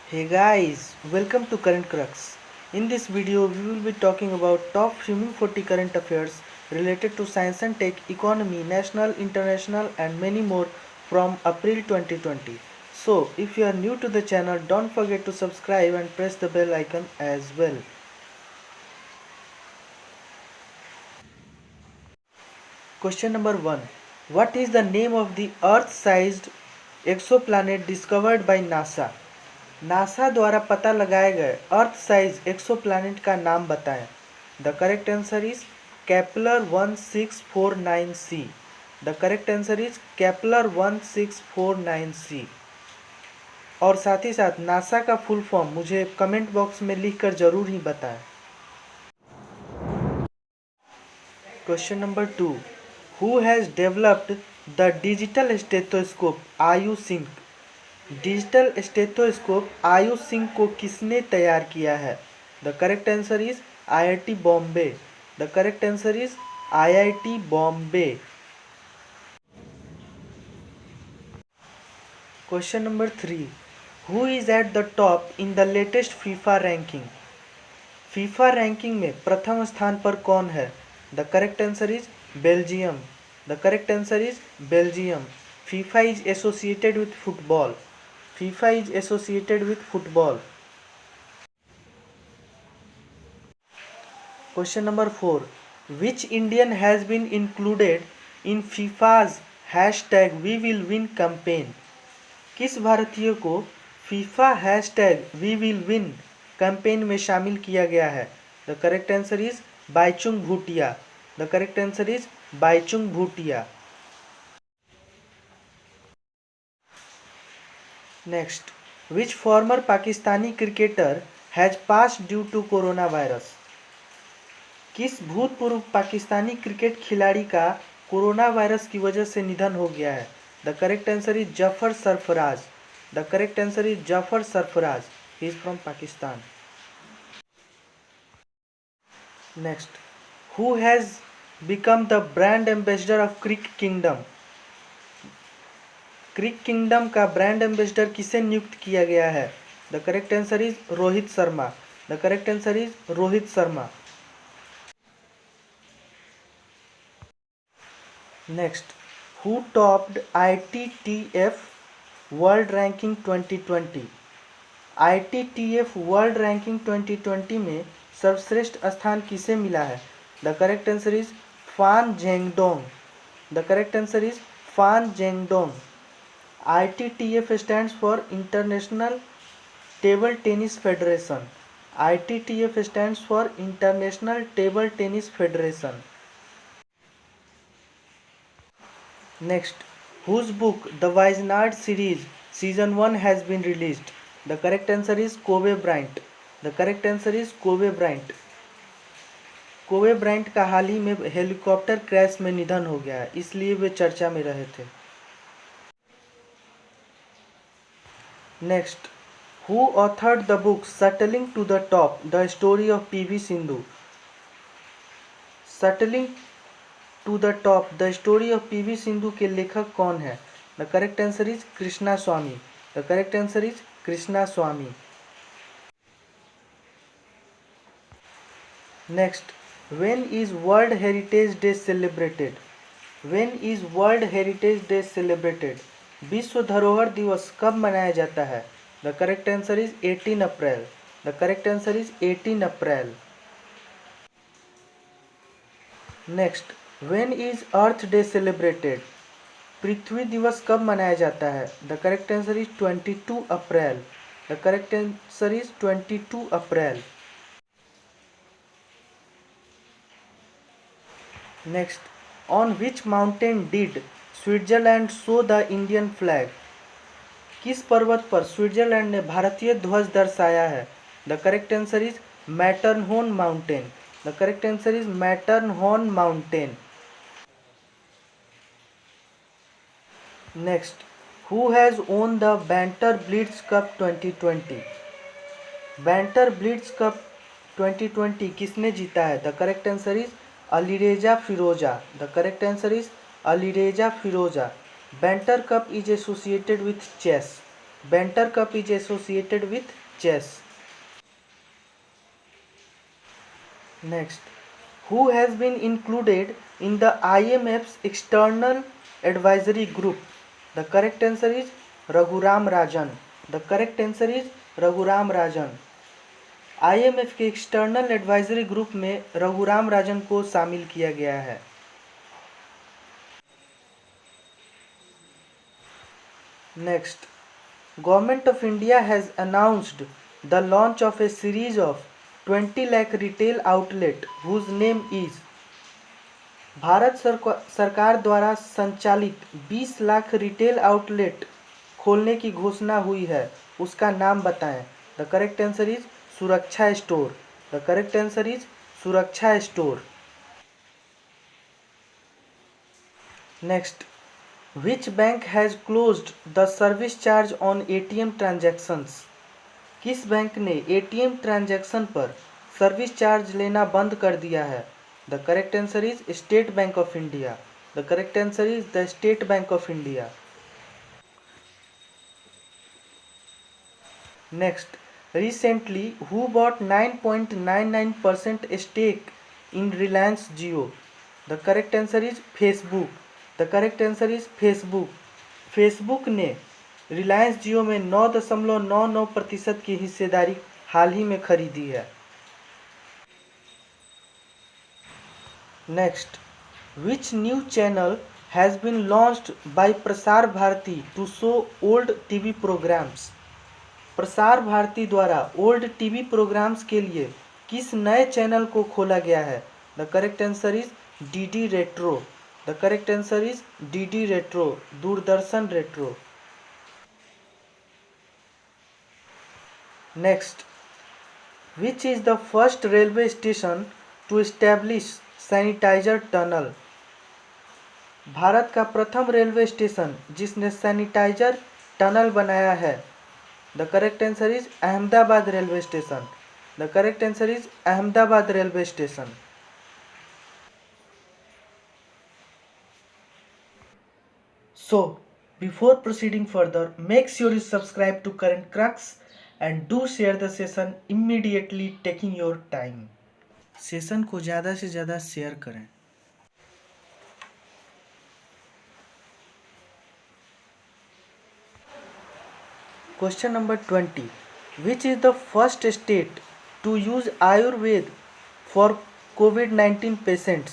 Hey guys, welcome to Current Crux. In this video, we will be talking about top swimming 40 current affairs related to science and tech, economy, national, international, and many more from April 2020. So, if you are new to the channel, don't forget to subscribe and press the bell icon as well. Question number 1. What is the name of the Earth-sized exoplanet discovered by NASA? NASA द्वारा पता लगाए गए अर्थ size exoplanet का नाम बताएं। The correct answer is Kepler 1649c। The correct answer is Kepler 1649c। और साथ ही साथ नासा का फुल फॉर्म मुझे कमेंट बॉक्स में लिखकर जरूर ही बताएं। Question number 2. Who has developed the digital stethoscope AyuSynk? Digital stethoscope आयु सिंह को किसने तैयार किया है? The correct answer is IIT Bombay. The correct answer is IIT Bombay. Question number 3. Who is at the top in the latest FIFA ranking? FIFA ranking में प्रथम स्थान पर कौन है? The correct answer is Belgium. The correct answer is Belgium. FIFA is associated with football. FIFA is associated with football. Question number 4. Which Indian has been included in FIFA's hashtag We Will Win campaign? किस भारतीय को FIFA hashtag We Will Win campaign में शामिल किया गया है? The correct answer is Baichung Bhutia. The correct answer is Baichung Bhutia. Next. Which former Pakistani cricketer has passed due to coronavirus? किस भूतपूर्व पाकिस्तानी क्रिकेट खिलाड़ी का कोरोना वायरस की वजह से निधन हो गया है? The correct answer is Zafar Sarfaraz. The correct answer is Zafar Sarfaraz. He is from Pakistan. Next. Who has become the brand ambassador of Cric Kingdom? Cric Kingdom का ब्रांड एम्बेसडर किसे नियुक्त किया गया है? The correct answer is Rohit Sharma. The correct answer is Rohit Sharma. Next. Who topped ITTF world ranking 2020? ITTF world ranking 2020 में सर्वश्रेष्ठ स्थान किसे मिला है? द करेक्ट आंसर इज फान जेंगडोंग। द करेक्ट आंसर इज फान जेंगडोंग। ITTF stands for International Table Tennis Federation. ITTF stands for International Table Tennis Federation. Next. Whose book The Wijnald series season 1 has been released? The correct answer is Kobe Bryant. The correct answer is Kobe Bryant. Kobe Bryant का हाल ही में helicopter crash में निधन हो गया है, इसलिए वे चर्चा में रहे थे। Next. Who authored the book Shuttling to the Top, the story of PV Sindhu? Shuttling to the Top, the story of PV Sindhu के लेखक कौन है? The correct answer is Krishna Swami. The correct answer is Krishna Swami. Next. When is World Heritage Day celebrated? When is World Heritage Day celebrated? विश्व धरोहर दिवस कब मनाया जाता है? The correct answer is 18 April. The correct answer is 18 April. Next. When is earth day celebrated? पृथ्वी दिवस कब मनाया जाता है? The correct answer is 22 April. The correct answer is 22 April. Next. On which mountain did Switzerland show the Indian flag? किस पर्वत पर Switzerland ने भारतीय ध्वज दर्शाया है? The correct answer is Matterhorn mountain. The correct answer is Matterhorn mountain. Next. Who has won the Banter Blitz Cup 2020? Banter Blitz Cup 2020 किसने जीता है? The correct answer is Alireza Firouzja. The correct answer is Alireza Firouzja. Banter Cup is associated with chess. Banter Cup is associated with chess. Next, who has been included in the IMF's external advisory group? The correct answer is Raghuram Rajan. The correct answer is Raghuram Rajan. IMF के external advisory group में रघुराम राजन को शामिल किया गया है। Next, government of India has announced the launch of a series of 20 lakh retail outlet whose name is. Bharat सरकार द्वारा संचालित 20 लाख रिटेल आउटलेट खोलने की घोषणा हुई है, उसका नाम बताएं। The correct answer is Suraksha store. The correct answer is Suraksha store. Next, which bank has closed the service charge on ATM transactions. किस बैंक ने ATM ट्रांजैक्शन पर सर्विस चार्ज लेना बंद कर दिया है? The correct answer is State Bank of India. The correct answer is the State Bank of India. Next, recently who bought 9.99% stake in Reliance Jio? The correct answer is Facebook. The correct answer is Facebook. Facebook ने रिलायंस जियो में 9.99% की हिस्सेदारी हाल ही में खरीदी है। Next, which new channel has been launched by Prasar Bharati to show old TV programmes. Prasar Bharati द्वारा old TV programmes के लिए किस नए चैनल को खोला गया है? The correct answer is DD retro. The correct answer is DD retro, Doordarshan retro. Next, which is the first railway station to establish sanitiser tunnel. Bharat का प्रथम रेलवे स्टेशन जिसने सैनिटाइजर टनल बनाया है। The correct answer is Ahmedabad railway station. The correct answer is Ahmedabad railway station. So, before proceeding further, make sure you subscribe to Current Crux and do share the session immediately, taking your time. Session को ज़्यादा से ज़्यादा share करें। Question number 20, which is the first state to use Ayurveda for कोविड-19 patients.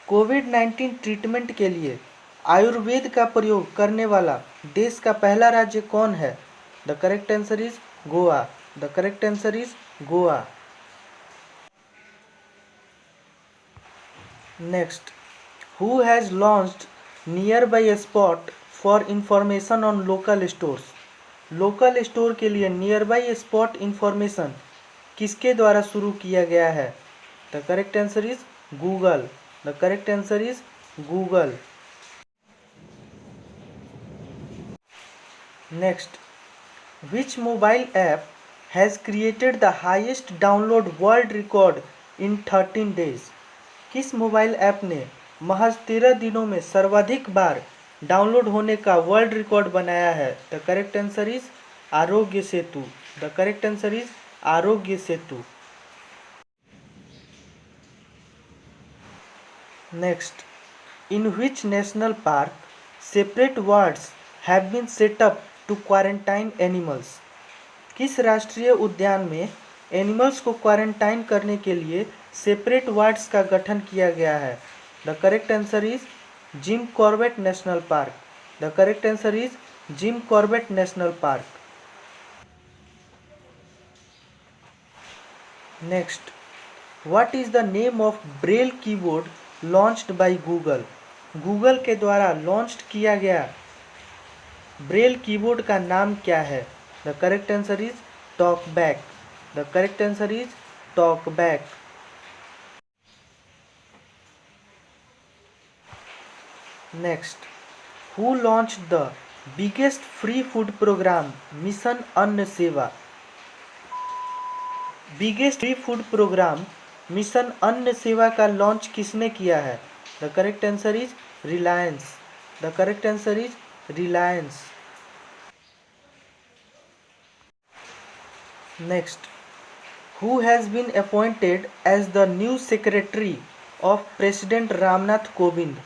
कोविड-19 treatment के लिए आयुर्वेद का प्रयोग करने वाला देश का पहला राज्य कौन है? The correct answer is Goa. The correct answer is Goa. Next, who has launched near by spot for information on local stores. Local store के लिए नियर बाई स्पॉट इंफॉर्मेशन किसके द्वारा शुरू किया गया है? The correct answer is Google. The correct answer is Google. Next, which mobile app has created the highest download world record in 13 days. किस mobile app ने महज 13 दिनों में सर्वाधिक बार डाउनलोड होने का वर्ल्ड रिकॉर्ड बनाया है? The correct answer is Aarogya Setu. The correct answer is Aarogya Setu. Next, in which national park separate wards have been set up to quarantine animals. किस राष्ट्रीय उद्यान में एनिमल्स को क्वारंटाइन करने के लिए सेपरेट वार्ड्स का गठन किया गया है? The correct answer is Jim Corbett national park. The correct answer is Jim Corbett national park. Next, what is the name of Braille keyboard launched by Google. Google के द्वारा लॉन्च किया गया Braille keyboard का नाम क्या है? The correct answer is Talkback. The correct answer is Talkback. Next, who launched the biggest free food programme mission Anna Seva. Biggest free food programme mission Anna Seva का launch किसने किया है? The correct answer is Reliance. The correct answer is Reliance. Next, who has been appointed as the new secretary of President Ramnath Kovind?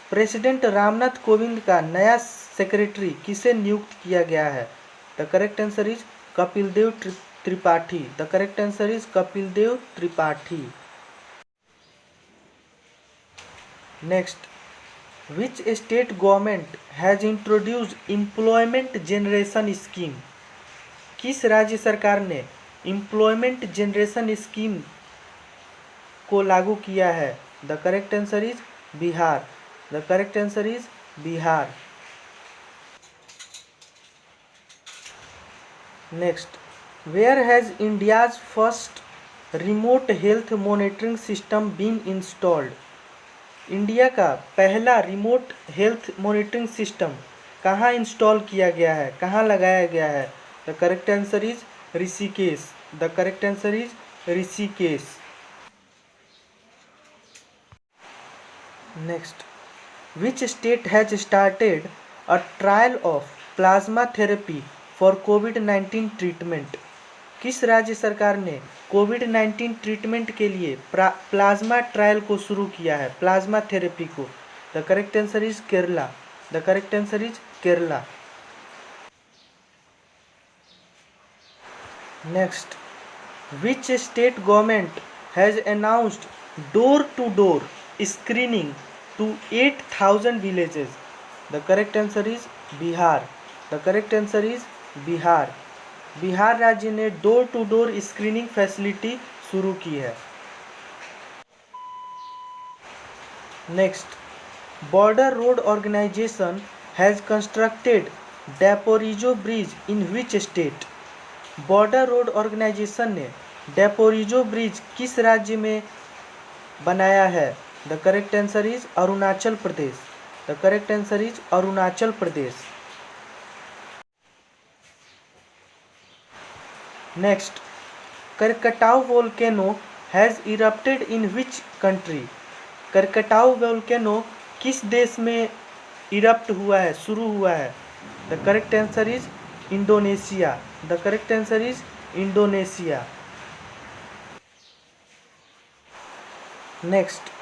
President Ramnath Kovind का नया secretary किसे नियुक्त किया गया है? The correct answer is Kapil Dev Tripathi. The correct answer is Kapil Dev Tripathi. Next, which state government has introduced employment generation scheme? किस राज्य सरकार ने एम्प्लॉयमेंट जनरेशन स्कीम को लागू किया है? The correct answer is Bihar. The correct answer is Bihar. Next, where has India's first remote health monitoring system been installed? India का पहला रिमोट हेल्थ मॉनिटरिंग सिस्टम कहाँ इंस्टॉल किया गया है, कहाँ लगाया गया है? The correct answer is Rishikesh. The correct answer is Rishikesh. Next, which state has started a trial of plasma therapy for COVID-19 treatment? किस राज्य सरकार ने कोविड-19 ट्रीटमेंट के लिए प्लाज्मा ट्रायल को शुरू किया है, प्लाज्मा थेरेपी को? The correct answer is Kerala. The correct answer is Kerala. Next, which state government has announced door to door screening to 8,000 villages? The correct answer is Bihar. The correct answer is Bihar. Bihar राज्य ने door to door screening facility शुरू की है। Next, border road organisation has constructed Daporijo bridge in which state? Border road organisation ने Daporijo bridge किस राज्य में बनाया है? The correct answer is Arunachal Pradesh. The correct answer is Arunachal Pradesh. Next, Krakatoa volcano has erupted in which country? Krakatoa volcano किस देश में erupt हुआ है, शुरू हुआ है? The correct answer is Indonesia. The correct answer is Indonesia. Next,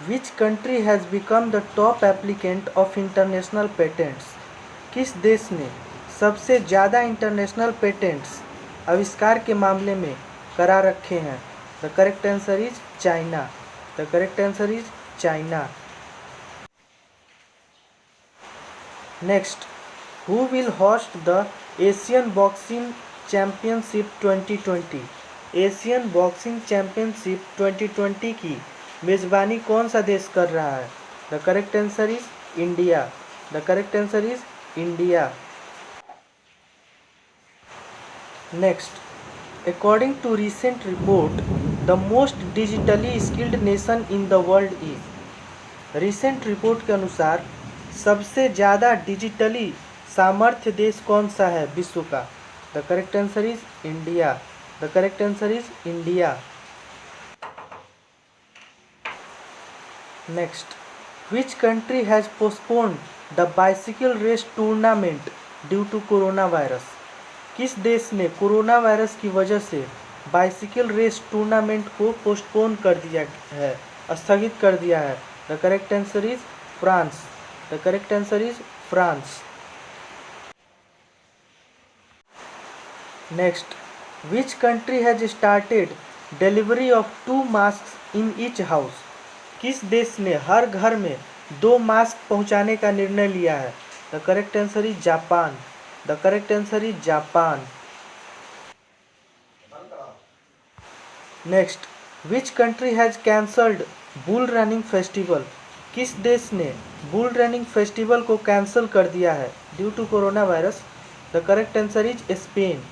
Which country has become the top applicant of international patents? किस देश ने सबसे ज़्यादा इंटरनेशनल पेटेंट्स आविष्कार के मामले में करा रखे हैं? The correct answer is China. The correct answer is China. Next, who will host the Asian boxing championship 2020? Asian boxing championship 2020 की मेजबानी कौन सा देश कर रहा है? The correct answer is India. The correct answer is India. Next, according to recent report the most digitally skilled nation in the world is? Recent report के अनुसार सबसे ज़्यादा डिजिटली सामर्थ्य देश कौन सा है विश्व का? The correct answer is India. The correct answer is India. Next, which country has postponed the bicycle race tournament due to coronavirus? किस देश ने कोरोना वायरस की वजह से बाइसिकल रेस टूर्नामेंट को पोस्टपोन कर दिया है, स्थगित कर दिया है? The correct answer is France. The correct answer is France. Next, which country has started delivery of 2 mask in each house? किस देश ने हर घर में 2 मास्क पहुंचाने का निर्णय लिया है? The correct answer is Japan. The correct answer is Japan. Next, which country has cancelled bull running festival? किस देश ने बुल रनिंग फेस्टिवल को कैंसिल कर दिया है due to corona virus? The correct answer is Spain.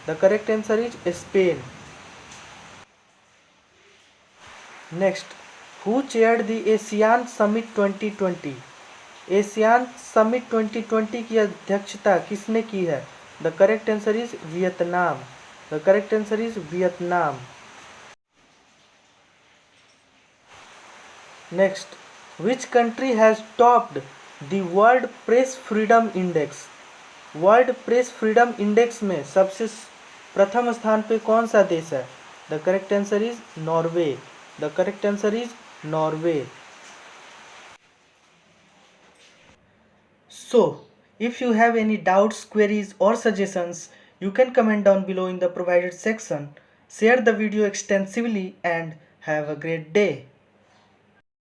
The correct answer is Spain. Next, Who chaired the ASEAN Summit 2020? ASEAN summit 2020 की अध्यक्षता किसने की है? The correct answer is Vietnam. The correct answer is Vietnam. Next, which country has topped the world press freedom index? World press freedom index में सबसे प्रथम स्थान पे कौन सा देश है? The correct answer is Norway. The correct answer is Norway. So, if you have any doubts, queries or suggestions, you can comment down below in the provided section. Share the video extensively and have a great day.